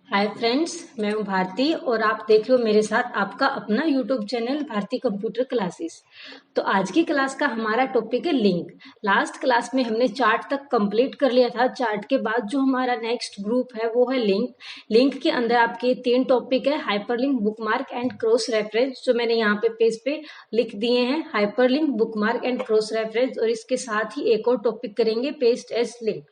Hi friends, मैं हूं भारती और आप देख रहे हो मेरे साथ आपका अपना YouTube channel Bharti computer classes. तो आज की क्लास का हमारा टॉपिक है लिंक। लास्ट क्लास में हमने चार्ट तक कंप्लीट कर लिया था। चार्ट के बाद जो हमारा नेक्स्ट ग्रुप है वो है लिंक। लिंक के अंदर आपके 3 टॉपिक है, hyperlink, bookmark and cross reference, जो मैंने यहाँ पे पेज पे लिख दिए हैं। Hyperlink, bookmark and cross reference, और इसके साथ ही एक और टॉपिक करेंगे, पेस्ट एज लिंक।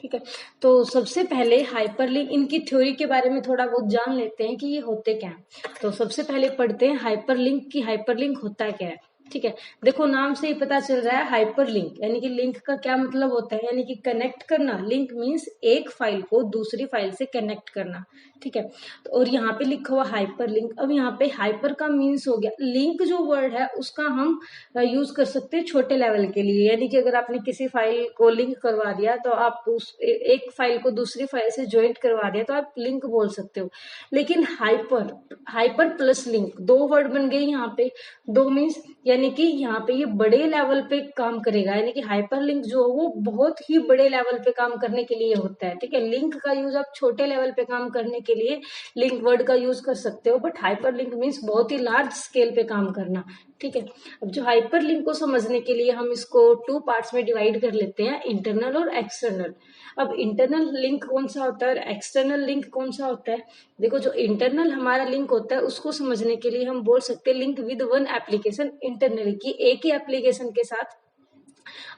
ठीक है, तो सबसे पहले हाइपरलिंक, इनकी थ्योरी के बारे में थोड़ा बहुत जान लेते हैं कि ये होते क्या हैं। तो सबसे पहले पढ़ते हैं हाइपरलिंक की हाइपरलिंक होता क्या है। ठीक है, देखो नाम से ही पता चल रहा है हाइपरलिंक यानी कि लिंक का क्या मतलब होता है, यानी कि कनेक्ट करना। लिंक मींस एक फाइल को दूसरी फाइल से कनेक्ट करना। ठीक है, तो और यहाँ पे लिखा हुआ हाइपरलिंक। अब यहाँ पे हाइपर का मीन्स हो गया, लिंक जो वर्ड है उसका हम यूज कर सकते हैं छोटे लेवल के लिए। यानी कि अगर आपने किसी फाइल को लिंक करवा दिया तो आप उस एक फाइल को दूसरी फाइल से ज्वाइंट करवा दिया तो आप लिंक बोल सकते हो। लेकिन हाइपर, हाइपर प्लस लिंक, दो वर्ड बन गए यहाँ पे। दो मीन्स यानी कि यहाँ पे ये बड़े लेवल पे काम करेगा। यानी कि हाइपर लिंक जो है वो बहुत ही बड़े लेवल पे काम करने के लिए होता है। ठीक है, लिंक का यूज आप छोटे लेवल पे काम करने के लिए लिंक वर्ड का यूज कर सकते हो, बट हाइपर लिंक मीन्स बहुत ही लार्ज स्केल पे काम करना। ठीक है, अब जो हाइपर लिंक को समझने के लिए हम इसको 2 पार्ट्स में डिवाइड कर लेते हैं, इंटरनल और एक्सटर्नल। अब इंटरनल लिंक कौन सा होता है और एक्सटर्नल लिंक कौन सा होता है। देखो, जो इंटरनल हमारा लिंक होता है उसको समझने के लिए हम बोल सकते हैं link with one application internally, की एक ही एप्लीकेशन के साथ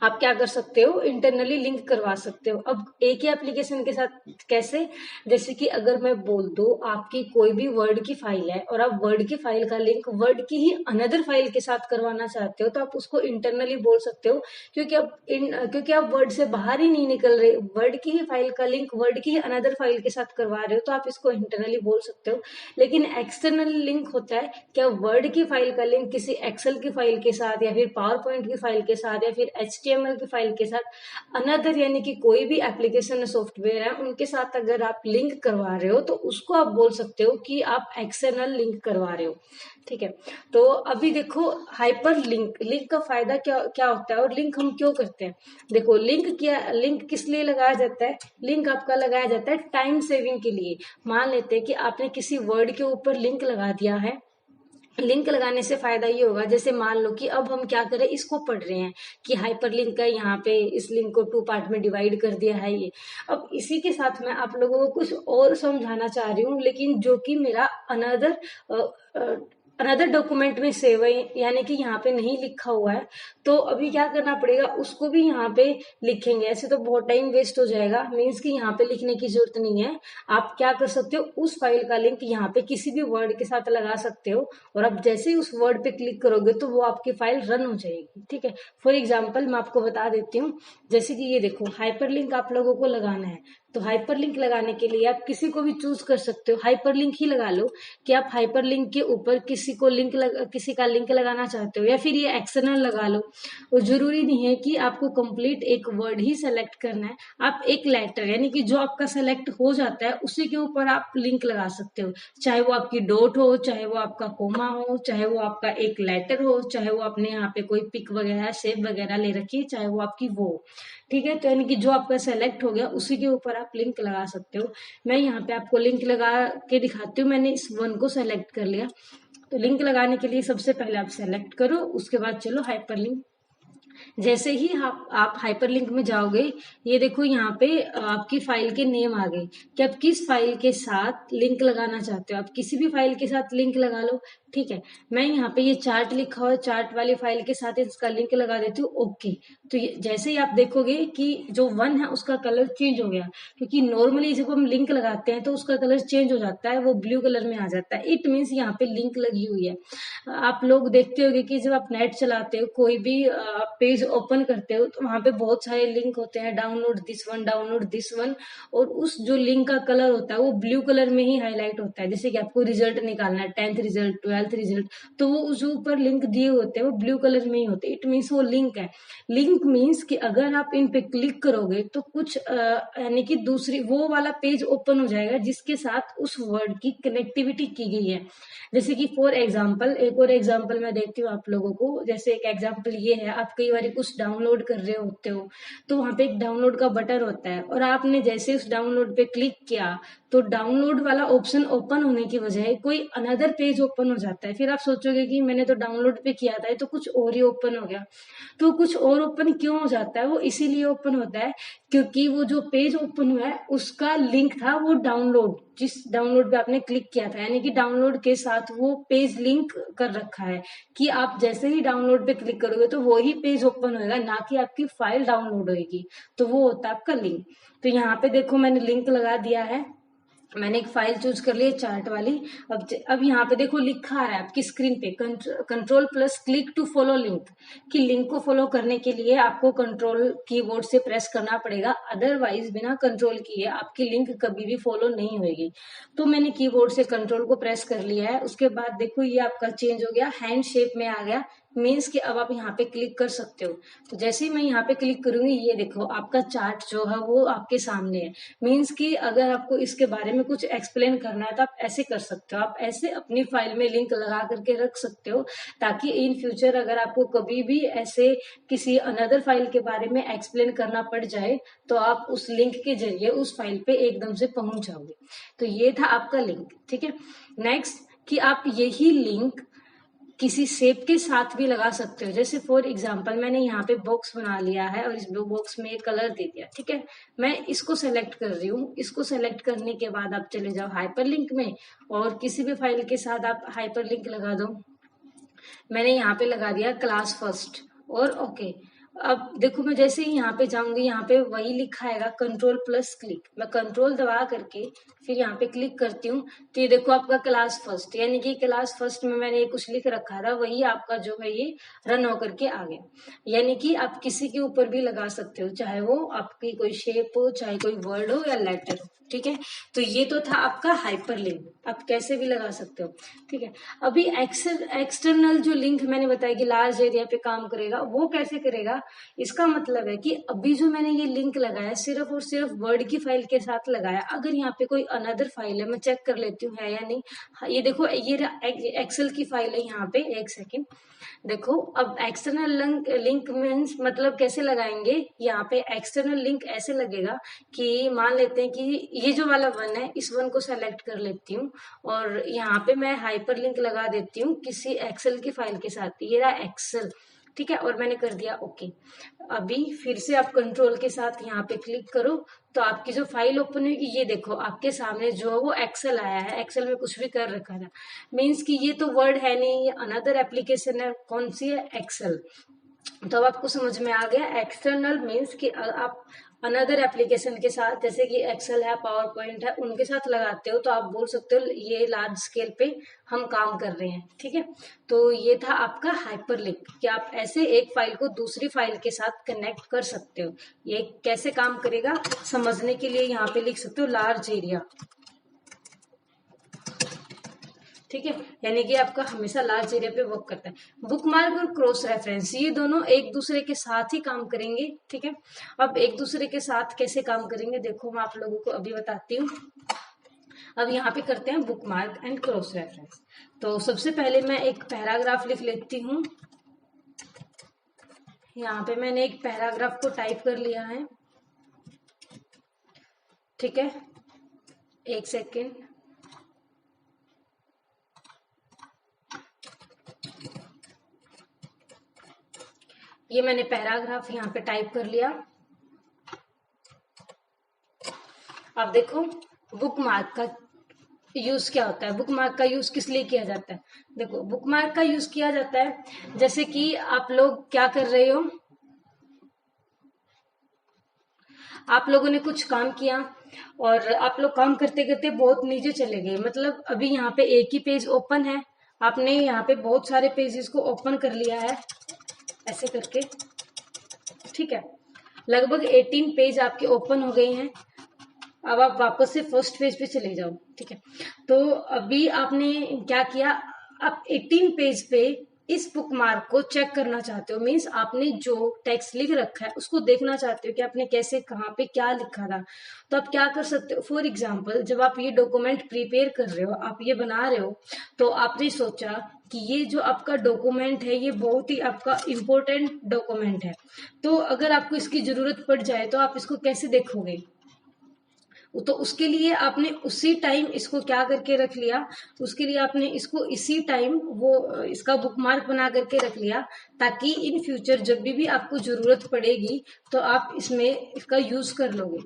आप क्या कर सकते हो, इंटरनली लिंक करवा सकते हो। अब एक ही एप्लीकेशन के साथ कैसे, जैसे कि अगर मैं बोल दूं आपकी कोई भी वर्ड की फाइल है और आप वर्ड की फाइल का लिंक वर्ड की ही अनदर फाइल के साथ करवाना चाहते हो तो आप उसको इंटरनली बोल सकते हो, क्योंकि आप वर्ड से बाहर ही नहीं निकल रहे, वर्ड की ही फाइल का लिंक वर्ड की ही अनदर फाइल के साथ करवा रहे हो तो आप इसको इंटरनली बोल सकते हो। लेकिन एक्सटर्नल लिंक होता है क्या, वर्ड की फाइल का लिंक किसी एक्सेल की फाइल के साथ या फिर पावर पॉइंट की फाइल के साथ या फिर HTML की फाइल के साथ अनदर, यानी कि कोई भी एप्लीकेशन सॉफ्टवेयर है उनके साथ अगर आप लिंक करवा रहे हो तो उसको आप बोल सकते हो कि आप एक्सटर्नल लिंक करवा रहे हो। ठीक है, तो अभी देखो हाइपर लिंक, लिंक का फायदा क्या क्या होता है और लिंक हम क्यों करते हैं। देखो, लिंक किस लिए लगाया जाता है। लिंक आपका लगाया जाता है टाइम सेविंग के लिए। मान लेते हैं कि आपने किसी वर्ड के ऊपर लिंक लगा दिया है। लिंक लगाने से फायदा ये होगा, जैसे मान लो कि अब हम क्या करें, इसको पढ़ रहे हैं कि हाइपर लिंक है, यहाँ पे इस लिंक को 2 पार्ट में डिवाइड कर दिया है ये। अब इसी के साथ मैं आप लोगों को कुछ और समझाना चाह रही हूँ, लेकिन जो कि मेरा अनदर अनदर डॉक्यूमेंट में सेव है, यानी कि यहाँ पे नहीं लिखा हुआ है। तो अभी क्या करना पड़ेगा, उसको भी यहाँ पे लिखेंगे। ऐसे तो बहुत टाइम वेस्ट हो जाएगा, मीन्स कि यहाँ पे लिखने की जरूरत नहीं है। आप क्या कर सकते हो, उस फाइल का लिंक यहाँ पे किसी भी वर्ड के साथ लगा सकते हो और अब जैसे ही उस वर्ड पे क्लिक करोगे तो वो आपकी फाइल रन हो जाएगी। ठीक है, फॉर एग्जाम्पल मैं आपको बता देती हूँ। जैसे कि ये देखो, हाइपरलिंक आप लोगों को लगाना है, तो हाइपरलिंक लगाने के लिए आप किसी को भी चूज कर सकते हो। हाइपरलिंक ही लगा लो कि आप हाइपरलिंक के ऊपर किसी का लिंक लगाना चाहते हो, या फिर ये एक्सटर्नल लगा लो। और जरूरी नहीं है कि आपको कंप्लीट एक वर्ड ही सेलेक्ट करना है, आप एक लेटर, यानी कि जो आपका सेलेक्ट हो जाता है उसी के ऊपर आप लिंक लगा सकते हो। चाहे वो आपकी डॉट हो, चाहे वो आपका कोमा हो, चाहे वो आपका एक लेटर हो, चाहे वो आपने यहाँ पे कोई पिक वगैरह शेप वगैरह ले रखी है, चाहे वो आपकी वो। ठीक है, तो यानी कि जो आपका सेलेक्ट हो गया उसी के ऊपर आप लिंक लगा सकते हो। मैं यहाँ पे आपको लिंक लगा के दिखाती हूँ। मैंने इस वन को सेलेक्ट कर लिया। तो लिंक लगाने के लिए सबसे पहले आप सेलेक्ट करो, उसके बाद चलो हाइपरलिंक। जैसे ही आप हाइपरलिंक में जाओगे, ये देखो यहाँ पे आपकी फाइल के नेम आ गए कि आप किस फाइल के साथ लिंक लगाना चाहते हो। आप किसी भी फाइल के साथ लिंक लगा लो। ठीक है, मैं यहाँ पे ये चार्ट लिखा हुआ है, चार्ट वाली फाइल के साथ इसका लिंक लगा देती हूँ। ओके, तो जैसे ही आप देखोगे कि जो वन है उसका कलर चेंज हो गया, क्योंकि नॉर्मली जब हम लिंक लगाते हैं तो उसका कलर चेंज हो जाता है, वो ब्लू कलर में आ जाता है। इट मीन्स यहाँ पे लिंक लगी हुई है। आप लोग देखते होंगे कि जब आप नेट चलाते हो, कोई भी पेज ओपन करते हो तो वहां पे बहुत सारे लिंक होते हैं, download this one, download this one, और उस जो लिंक का कलर होता है वो ब्लू कलर में ही हाईलाइट होता है। जैसे कि आपको रिजल्ट निकालना है, 10th रिजल्ट, 12th रिजल्ट, तो वो उस ऊपर लिंक दिए होते हैं वो ब्लू कलर में ही होते हैं। इट मीन्स वो लिंक है। लिंक मीन्स कि अगर आप इन पे क्लिक करोगे तो कुछ यानी कि दूसरी वो वाला पेज ओपन हो जाएगा जिसके साथ उस वर्ड की कनेक्टिविटी की गई है। जैसे कि फॉर एग्जाम्पल, एक और एग्जाम्पल मैं देती हूँ आप लोगों को। जैसे एक एग्जाम्पल ये है, आप कई बार कुछ डाउनलोड कर रहे होते हो तो वहां पे एक डाउनलोड का बटन होता है और आपने जैसे उस डाउनलोड पे क्लिक किया तो डाउनलोड वाला ऑप्शन ओपन होने की बजाय कोई अनदर पेज ओपन हो जाता है। फिर आप सोचोगे कि मैंने तो डाउनलोड पे किया था, ये तो कुछ और ही ओपन हो गया। तो कुछ और ओपन क्यों हो जाता है? वो इसीलिए ओपन होता है क्योंकि वो जो पेज ओपन हुआ है उसका लिंक था वो डाउनलोड, जिस डाउनलोड पे आपने क्लिक किया था, यानी कि डाउनलोड के साथ वो पेज लिंक कर रखा है कि आप जैसे ही डाउनलोड पे क्लिक करोगे तो वो ही पेज ओपन होगा, ना कि आपकी फाइल डाउनलोड होगी। तो वो होता है आपका लिंक। तो यहाँ पे देखो मैंने लिंक लगा दिया है, मैंने एक फाइल चूज कर ली है चार्ट वाली। अब यहाँ पे देखो लिखा आ रहा है आपकी स्क्रीन पे control plus click to follow link, कि लिंक को फॉलो करने के लिए आपको कंट्रोल कीबोर्ड से प्रेस करना पड़ेगा, अदरवाइज बिना कंट्रोल किए आपकी लिंक कभी भी फॉलो नहीं होगी। तो मैंने कीबोर्ड से कंट्रोल को प्रेस कर लिया है। उसके बाद देखो ये आपका चेंज हो गया, हैंड शेप में आ गया, मीन्स कि अब आप यहाँ पे क्लिक कर सकते हो। तो जैसे ही मैं यहाँ पे क्लिक करूंगी ये देखो आपका चार्ट जो है वो आपके सामने है। मीन्स कि अगर आपको इसके बारे में कुछ एक्सप्लेन करना है तो आप ऐसे कर सकते हो, आप ऐसे अपनी फाइल में लिंक लगा करके रख सकते हो, ताकि इन फ्यूचर अगर आपको कभी भी ऐसे किसी अनदर फाइल के बारे में एक्सप्लेन करना पड़ जाए तो आप उस लिंक के जरिए उस फाइल पे एकदम से पहुंच जाओगे। तो ये था आपका लिंक। ठीक है, नेक्स्ट कि आप यही लिंक किसी शेप के साथ भी लगा सकते हो। जैसे फॉर एग्जांपल मैंने यहाँ पे बॉक्स बना लिया है और इस बॉक्स में एक कलर दे दिया। ठीक है, मैं इसको सेलेक्ट कर रही हूँ। इसको सेलेक्ट करने के बाद आप चले जाओ हाइपरलिंक में और किसी भी फाइल के साथ आप हाइपरलिंक लगा दो। मैंने यहाँ पे लगा दिया क्लास फर्स्ट और ओके। अब देखो मैं जैसे ही यहाँ पे जाऊंगी यहाँ पे वही लिखा आएगा कंट्रोल प्लस क्लिक। मैं कंट्रोल दबा करके फिर यहाँ पे क्लिक करती हूँ तो ये देखो आपका क्लास फर्स्ट, यानी कि क्लास फर्स्ट में मैंने कुछ लिख रखा था वही आपका जो है ये रन होकर के आ गया। यानी कि आप किसी के ऊपर भी लगा सकते हो, चाहे वो आपकी कोई शेप हो, चाहे कोई वर्ड हो या लेटर हो। ठीक है, तो ये तो था आपका हाइपरलिंक, आप कैसे भी लगा सकते हो। ठीक है, अभी एक्सटर्नल जो लिंक मैंने बताया कि लार्ज एरिया पे काम करेगा, वो कैसे करेगा? इसका मतलब है कि अभी जो मैंने ये लिंक लगाया सिर्फ और सिर्फ वर्ड की फाइल के साथ लगाया। अगर यहाँ पे कोई अनदर फाइल है, मैं चेक कर लेती हूँ है या नहीं। हाँ, ये देखो ये एक्सेल की फाइल है यहाँ पे, एक सेकेंड देखो। अब एक्सटर्नल लिंक मीन्स मतलब कैसे लगाएंगे? यहाँ पे एक्सटर्नल लिंक ऐसे लगेगा कि मान लेते हैं कि ये जो वाला वन है, इस वन को सेलेक्ट कर लेती हूँ और यहाँ पे मैं हाइपर लिंक लगा देती हूँ किसी एक्सेल की फाइल के साथ। ये रहा एक्सेल। ठीक है, और मैंने कर दिया ओके। अभी फिर से आप कंट्रोल के साथ यहाँ पे क्लिक करो तो आपकी जो फाइल ओपन होगी, ये देखो आपके सामने जो है वो एक्सेल आया है। एक्सेल में कुछ भी कर रखा था, मीन्स कि ये तो वर्ड है नहीं, ये अनदर एप्लीकेशन है। कौन सी है? एक्सेल। तो अब आपको समझ में आ गया एक्सटर्नल मीन्स कि आप अनदर एप्लीकेशन के साथ, जैसे कि एक्सेल है, पावर पॉइंट है, उनके साथ लगाते हो तो आप बोल सकते हो ये लार्ज स्केल पे हम काम कर रहे हैं। ठीक है, तो ये था आपका हाइपरलिंक कि आप ऐसे एक फाइल को दूसरी फाइल के साथ कनेक्ट कर सकते हो। ये कैसे काम करेगा समझने के लिए यहाँ पे लिख सकते हो लार्ज एरिया। ठीक है, यानी कि आपका हमेशा लार्ज एरिया पे वर्क करता है। बुकमार्क और क्रॉस रेफरेंस ये दोनों एक दूसरे के साथ ही काम करेंगे। ठीक है, अब एक दूसरे के साथ कैसे काम करेंगे देखो मैं आप लोगों को अभी बताती हूँ। अब यहाँ पे करते हैं बुकमार्क एंड क्रॉस रेफरेंस। तो सबसे पहले मैं एक पैराग्राफ लिख लेती हूँ। यहाँ पे मैंने एक पैराग्राफ को टाइप कर लिया है। ठीक है, एक सेकेंड। ये मैंने पैराग्राफ यहाँ पे टाइप कर लिया। अब देखो बुकमार्क का यूज क्या होता है, बुकमार्क का यूज किस लिए किया जाता है? देखो बुकमार्क का यूज किया जाता है जैसे कि आप लोग क्या कर रहे हो, आप लोगों ने कुछ काम किया और आप लोग काम करते करते बहुत नीचे चले गए। मतलब अभी यहाँ पे एक ही पेज ओपन है, आपने यहाँ पे बहुत सारे पेजेस को ओपन कर लिया है ऐसे करके। ठीक है, लगभग 18 पेज आपके ओपन हो गए हैं। अब आप वापस से फर्स्ट पेज पे चले जाओ। ठीक है, तो अभी आपने क्या किया, आप 18 पेज पे इस बुकमार्क को चेक करना चाहते हो, मीन्स आपने जो टेक्स्ट लिख रखा है उसको देखना चाहते हो कि आपने कैसे कहाँ पे क्या लिखा था। तो आप क्या कर सकते हो, फॉर एग्जाम्पल जब आप ये डॉक्यूमेंट प्रिपेयर कर रहे हो, आप ये बना रहे हो, तो आपने सोचा कि ये जो आपका डॉक्यूमेंट है ये बहुत ही आपका इम्पोर्टेंट डॉक्यूमेंट है, तो अगर आपको इसकी जरूरत पड़ जाए तो आप इसको कैसे देखोगे? तो उसके लिए आपने उसी टाइम इसको क्या करके रख लिया, उसके लिए आपने इसको इसी टाइम वो इसका बुकमार्क बना करके रख लिया, ताकि इन फ्यूचर जब भी आपको जरूरत पड़ेगी तो आप इसमें इसका यूज कर लोगे।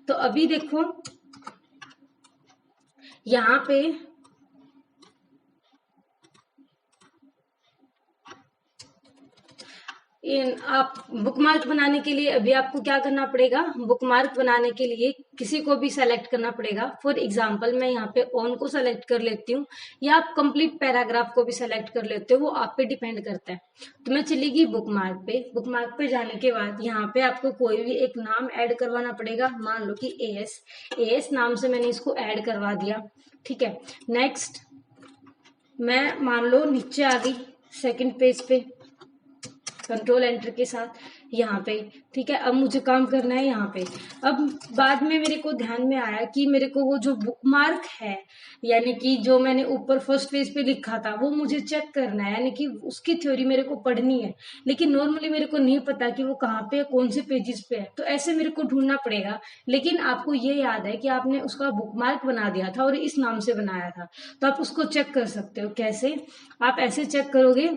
तो अभी देखो यहाँ पे आप बुकमार्क बनाने के लिए अभी आपको क्या करना पड़ेगा, बुकमार्क बनाने के लिए किसी को भी सेलेक्ट करना पड़ेगा। फॉर एग्जांपल मैं यहाँ पे ऑन को सेलेक्ट कर लेती हूँ, या आप कंप्लीट पैराग्राफ को भी सेलेक्ट कर लेते हो, वो आप पे डिपेंड करता है। तो मैं चलेगी बुकमार्क पे। बुकमार्क पे जाने के बाद यहाँ पे आपको कोई भी एक नाम ऐड करवाना पड़ेगा। मान लो कि एएस नाम से मैंने इसको ऐड करवा दिया। ठीक है, नेक्स्ट मैं मान लो नीचे आ गई सेकेंड पेज पे कंट्रोल एंटर के साथ यहाँ पे। ठीक है, अब मुझे काम करना है यहाँ पे। अब बाद में मेरे को ध्यान में आया कि मेरे को वो जो बुकमार्क है, यानी कि जो मैंने ऊपर फर्स्ट पेज पे लिखा था, वो मुझे चेक करना है, यानी कि उसकी थ्योरी मेरे को पढ़नी है। लेकिन नॉर्मली मेरे को नहीं पता कि वो कहाँ पे, कौन से पेजेस पे है, तो ऐसे मेरे को ढूंढना पड़ेगा। लेकिन आपको ये याद है कि आपने उसका बुकमार्क बना दिया था और इस नाम से बनाया था, तो आप उसको चेक कर सकते हो। कैसे आप ऐसे चेक करोगे,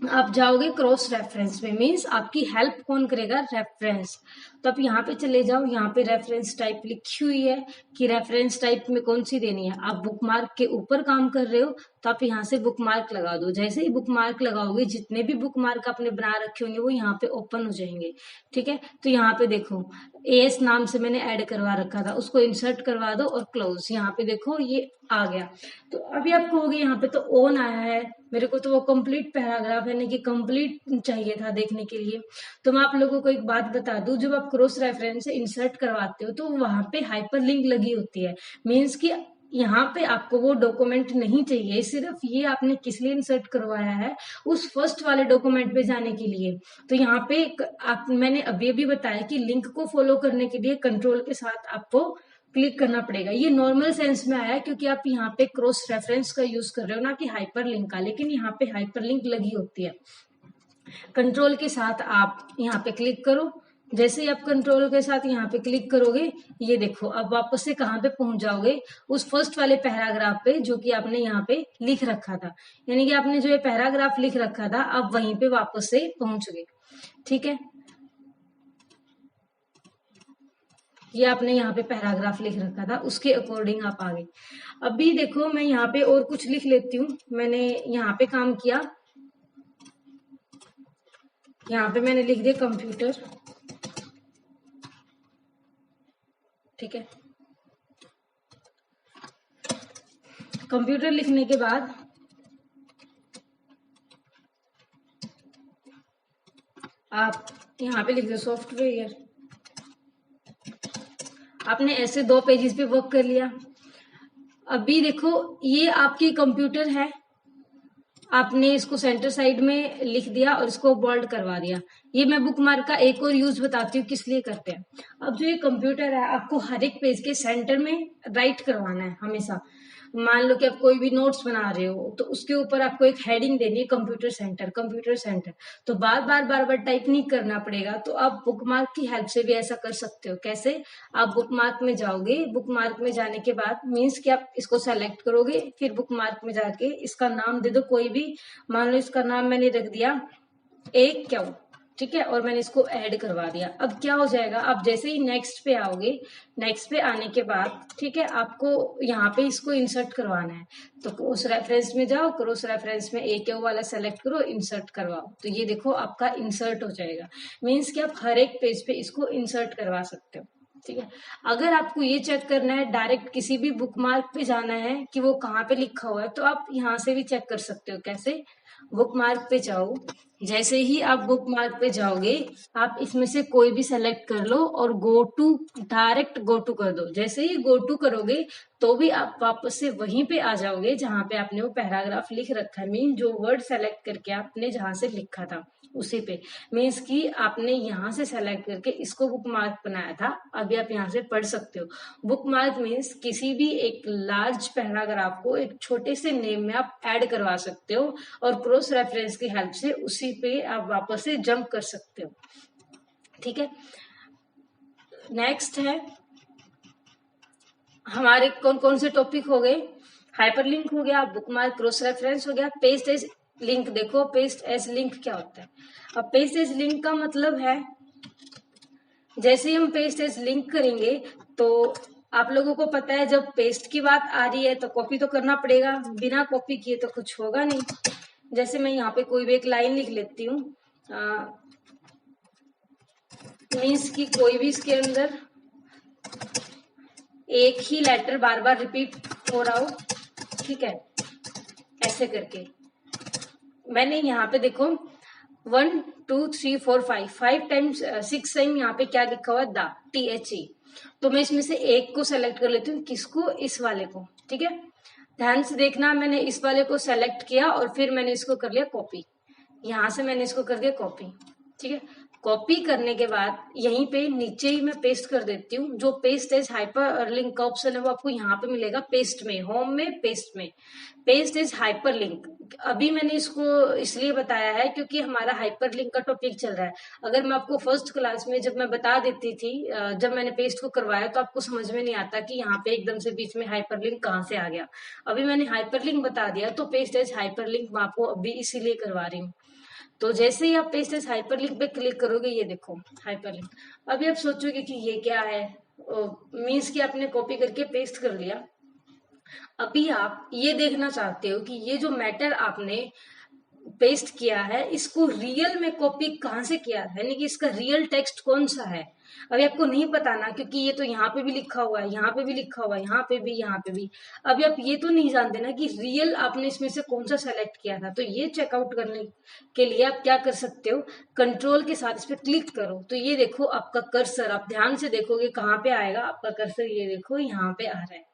आप जाओगे क्रॉस रेफरेंस में, मींस आपकी हेल्प कौन करेगा, रेफरेंस। तो आप यहाँ पे चले जाओ, यहाँ पे रेफरेंस टाइप लिखी हुई है कि रेफरेंस टाइप में कौन सी देनी है। आप बुकमार्क के ऊपर काम कर रहे हो तो आप यहाँ से बुकमार्क लगा दो। जैसे ही बुकमार्क लगाओगे, जितने भी बुकमार्क आपने बना रखे होंगे वो यहाँ पे ओपन हो जाएंगे। ठीक है, तो यहाँ पे देखो एएस नाम से मैंने ऐड करवा रखा था, उसको इंसर्ट करवा दो और क्लोज। यहाँ पे देखो ये आ गया। तो अभी आप कहोगे यहाँ पे तो ऑन आया है, मेरे को तो वो कंप्लीट पैराग्राफ यानी कि कंप्लीट चाहिए था देखने के लिए। तो मैं आप लोगों को एक बात बता दूं, जब आप क्रॉस रेफरेंस से इंसर्ट करवाते हो तो वहां पे हाइपरलिंक लगी होती है। मींस कि यहाँ पे आपको वो डॉक्यूमेंट नहीं चाहिए, सिर्फ ये आपने किस लिए इंसर्ट करवाया है, उस फर्स्ट वाले डॉक्यूमेंट पे जाने के लिए। तो यहाँ पे मैंने अभी अभी बताया कि लिंक को फॉलो करने के लिए कंट्रोल के साथ आपको क्लिक करना पड़ेगा। ये नॉर्मल सेंस में आया क्योंकि आप यहाँ पे क्रॉस रेफरेंस का यूज कर रहे हो, ना कि हाइपरलिंक का। लेकिन यहाँ पे हाइपरलिंक लगी होती है। कंट्रोल के साथ आप यहाँ पे क्लिक करो। जैसे ही आप कंट्रोल के साथ यहाँ पे क्लिक करोगे, ये देखो अब वापस से कहाँ पे पहुंच जाओगे, उस फर्स्ट वाले पैराग्राफ पे जो कि आपने यहाँ पे लिख रखा था। यानी कि आपने जो ये पैराग्राफ लिख रखा था, आप वहीं पे वापस से पहुंच गए। ठीक है, ये आपने यहाँ पे पैराग्राफ लिख रखा था, उसके अकॉर्डिंग आप आ गए। अभी देखो मैं यहाँ पे और कुछ लिख लेती हूँ। मैंने यहाँ पे काम किया, यहाँ पे मैंने लिख दिया कंप्यूटर। ठीक है, कंप्यूटर लिखने के बाद आप यहाँ पे लिख दो सॉफ्टवेयर। आपने ऐसे 2 पेजेस पे वर्क कर लिया। अभी देखो ये आपकी कंप्यूटर है, आपने इसको सेंटर साइड में लिख दिया और इसको बोल्ड करवा दिया। ये मैं बुकमार्क का एक और यूज बताती हूँ किस लिए करते हैं। अब जो ये कंप्यूटर है, आपको हर एक पेज के सेंटर में राइट करवाना है हमेशा। मान लो कि आप कोई भी नोट्स बना रहे हो तो उसके ऊपर आपको एक हेडिंग देनी है, कंप्यूटर सेंटर कंप्यूटर सेंटर। तो बार बार टाइप नहीं करना पड़ेगा। तो आप बुकमार्क की हेल्प से भी ऐसा कर सकते हो। कैसे, आप बुकमार्क में जाओगे, बुकमार्क में जाने के बाद मीन्स कि आप इसको सेलेक्ट करोगे, फिर बुकमार्क में जाके इसका नाम दे दो कोई भी। मान लो इसका नाम मैंने रख दिया एक क्यों। ठीक है, और मैंने इसको ऐड करवा दिया। अब क्या हो जाएगा, आप जैसे ही नेक्स्ट पे आओगे, नेक्स्ट पे आने के बाद ठीक है, आपको यहाँ पे इसको इंसर्ट करवाना है। तो क्रॉस रेफरेंस में जाओ, क्रॉस रेफरेंस में एक वाला सेलेक्ट करो, इंसर्ट करवाओ। तो ये देखो आपका इंसर्ट हो जाएगा। मीन्स कि आप हर एक पेज पे इसको इंसर्ट करवा सकते हो। ठीक है, अगर आपको ये चेक करना है, डायरेक्ट किसी भी बुकमार्क पे जाना है कि वो कहाँ पे लिखा हुआ है, तो आप यहाँ से भी चेक कर सकते हो। कैसे, बुकमार्क पे जाओ, जैसे ही आप बुकमार्क पे जाओगे, आप इसमें से कोई भी सेलेक्ट कर लो और go to, direct go to कर दो। जैसे ही गो टू करोगे तो भी आप वापस से वहीं पे आ जाओगे जहां पे आपने वो पैराग्राफ लिख रखा है। मीन जो वर्ड सेलेक्ट करके आपने जहां से लिखा था उसी पे। मीन्स कि आपने यहाँ से सेलेक्ट करके इसको बुकमार्क बनाया था, अभी आप यहाँ से पढ़ सकते हो। बुकमार्क मीन्स किसी भी एक लार्ज पैराग्राफ को एक छोटे से नेम में आप ऐड करवा सकते हो और क्रॉस रेफरेंस की हेल्प से उसी पे आप वापस से जंप कर सकते हो। ठीक है, नेक्स्ट है हमारे कौन कौन से टॉपिक हो गए, हाइपरलिंक हो गया, बुकमार्क, क्रॉस रेफरेंस हो गया, पेस्ट एज लिंक। देखो पेस्ट एज लिंक क्या होता है। अब पेस्ट एज लिंक का मतलब है जैसे ही हम पेस्ट एज लिंक करेंगे तो आप लोगों को पता है जब पेस्ट की बात आ रही है तो कॉपी तो करना पड़ेगा, बिना कॉपी किए तो कुछ होगा नहीं। जैसे मैं यहाँ पे कोई भी एक लाइन लिख लेती हूँ, मीन्स की कोई भी इसके अंदर एक ही लेटर बार बार रिपीट हो रहा हो, ठीक है, ऐसे करके मैंने यहाँ पे देखो 1 2 3 4 5 टाइम्स 6 टाइम यहाँ पे क्या लिखा हुआ है, दा, THE। तो मैं इसमें से एक को सेलेक्ट कर लेती हूँ, किसको, इस वाले को, ठीक है। ध्यान से देखना, मैंने इस वाले को सेलेक्ट किया और फिर मैंने इसको कर लिया कॉपी, यहां से मैंने इसको कर दिया कॉपी, ठीक है। कॉपी करने के बाद यहीं पे नीचे ही मैं पेस्ट कर देती हूँ। जो पेस्ट एज हाइपर लिंक का ऑप्शन है वो आपको यहाँ पे मिलेगा, पेस्ट में, होम में, पेस्ट में, पेस्ट एज हाइपर लिंक। अभी मैंने इसको इसलिए बताया है क्योंकि हमारा हाइपर लिंक का टॉपिक चल रहा है। अगर मैं आपको फर्स्ट क्लास में जब मैं बता देती थी, जब मैंने पेस्ट को करवाया तो आपको समझ में नहीं आता कि यहाँ पे एकदम से बीच में हाइपर लिंक कहाँ से आ गया। अभी मैंने हाइपर लिंक बता दिया तो पेस्ट एज हाइपर लिंक मैं आपको अभी इसीलिए करवा रही हूँ। तो जैसे ही आप पेस्ट एज हाइपर लिंक पे क्लिक करोगे, ये देखो हाइपर लिंक। अभी आप सोचोगे कि ये क्या है, मीन्स कि आपने कॉपी करके पेस्ट कर लिया। अभी आप ये देखना चाहते हो कि ये जो मैटर आपने पेस्ट किया है इसको रियल में कॉपी कहाँ से किया है, यानी कि इसका रियल टेक्स्ट कौन सा है। अभी आपको नहीं पता ना, क्योंकि ये तो यहाँ पे भी लिखा हुआ है, यहाँ पे भी लिखा हुआ है, यहाँ पे भी, यहाँ पे भी। अभी आप ये तो नहीं जानते ना कि रियल आपने इसमें से कौन सा सेलेक्ट किया था। तो ये चेकआउट करने के लिए आप क्या कर सकते हो, कंट्रोल के साथ इस पे क्लिक करो तो ये देखो आपका कर्सर, आप ध्यान से देखोगे कहाँ पे आएगा आपका कर्सर, ये देखो यहाँ पे आ रहा है,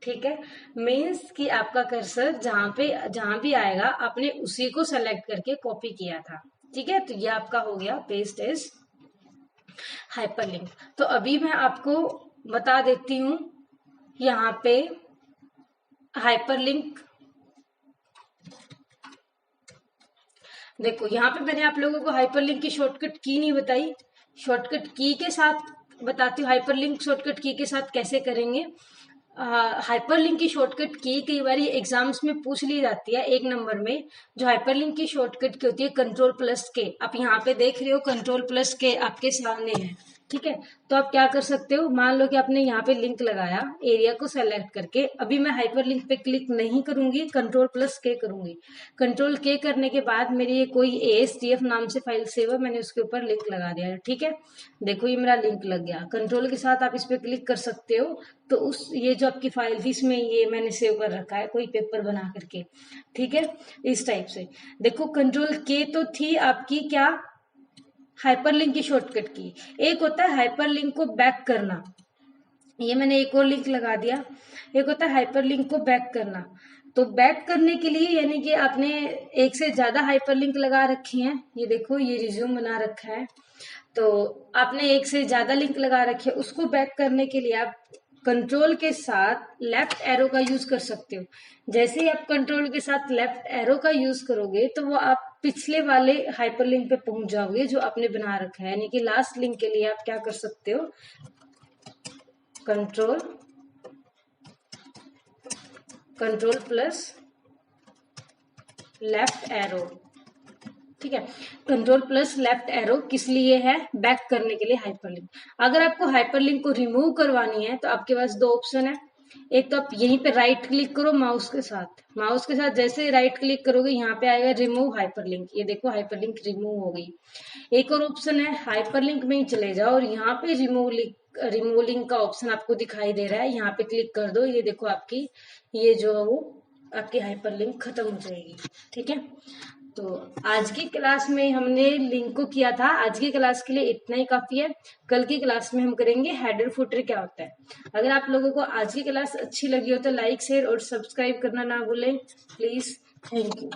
ठीक है। मीन्स कि आपका कर्सर जहां भी आएगा आपने उसी को सेलेक्ट करके कॉपी किया था, ठीक है। तो ये आपका हो गया पेस्ट एज हाइपरलिंक। तो अभी मैं आपको बता देती हूँ यहाँ पे हाइपरलिंक। देखो यहाँ पे मैंने आप लोगों को हाइपरलिंक की शॉर्टकट की नहीं बताई, शॉर्टकट की के साथ बताती हूँ हाइपरलिंक शॉर्टकट की के साथ कैसे करेंगे। हाइपरलिंक की शॉर्टकट की कई बार एग्जाम्स में पूछ ली जाती है 1 नंबर में। जो हाइपरलिंक की शॉर्टकट की होती है Ctrl+K। आप यहाँ पे देख रहे हो Ctrl+K आपके सामने है, ठीक है। तो आप क्या कर सकते हो, मान लो कि आपने यहाँ पे लिंक लगाया, एरिया को सेलेक्ट करके। अभी मैं हाइपरलिंक पे क्लिक नहीं करूंगी, Ctrl+K करूंगी। Ctrl+K करने के बाद मेरी ये कोई ASTF नाम से फाइल सेव है, मैंने उसके ऊपर लिंक लगा दिया है, ठीक है। देखो ये मेरा लिंक लग गया। कंट्रोल के साथ आप इस पे क्लिक कर सकते हो तो उस ये जो आपकी फाइल थी इसमें ये मैंने सेव कर रखा है कोई पेपर बना करके, ठीक है, इस टाइप से। देखो Ctrl+K तो थी आपकी क्या, हाइपरलिंक की शॉर्टकट की। एक होता है हाइपरलिंक को बैक करना, ये मैंने एक और लिंक लगा दिया। एक होता है हाइपरलिंक को बैक करना। तो बैक करने के लिए यानी कि आपने एक से ज्यादा हाइपरलिंक लगा रखे हैं, ये देखो ये रिज्यूम बना रखा है, तो आपने एक से ज्यादा लिंक लगा रखे हैं। उसको बैक करने के लिए आप कंट्रोल के साथ लेफ्ट एरो का यूज कर सकते हो। जैसे ही आप कंट्रोल के साथ लेफ्ट एरो का यूज करोगे तो वो आप पिछले वाले हाइपरलिंक पे पहुंच जाओगे जो आपने बना रखा है। यानी कि लास्ट लिंक के लिए आप क्या कर सकते हो, कंट्रोल प्लस लेफ्ट एरो, ठीक है। कंट्रोल प्लस लेफ्ट एरो किस लिए है, बैक करने के लिए हाइपरलिंक। अगर आपको हाइपरलिंक को रिमूव करवानी है तो आपके पास 2 ऑप्शन है। एक तो आप यहीं पे राइट क्लिक करो माउस के साथ जैसे ही राइट क्लिक करोगे यहाँ पे आएगा रिमूव हाइपरलिंक, ये देखो हाइपरलिंक रिमूव हो गई। एक और ऑप्शन है हाइपरलिंक में ही चले जाओ और यहाँ पे रिमूव लिंक का ऑप्शन आपको दिखाई दे रहा है, यहाँ पे क्लिक कर दो, ये देखो आपकी ये जो है वो आपकी हाइपरलिंक खत्म हो जाएगी, ठीक है। तो आज की क्लास में हमने लिंक को किया था, आज की क्लास के लिए इतना ही काफी है। कल की क्लास में हम करेंगे हेडर फुटर क्या होता है। अगर आप लोगों को आज की क्लास अच्छी लगी हो तो लाइक शेयर और सब्सक्राइब करना ना भूलें प्लीज। Thank you.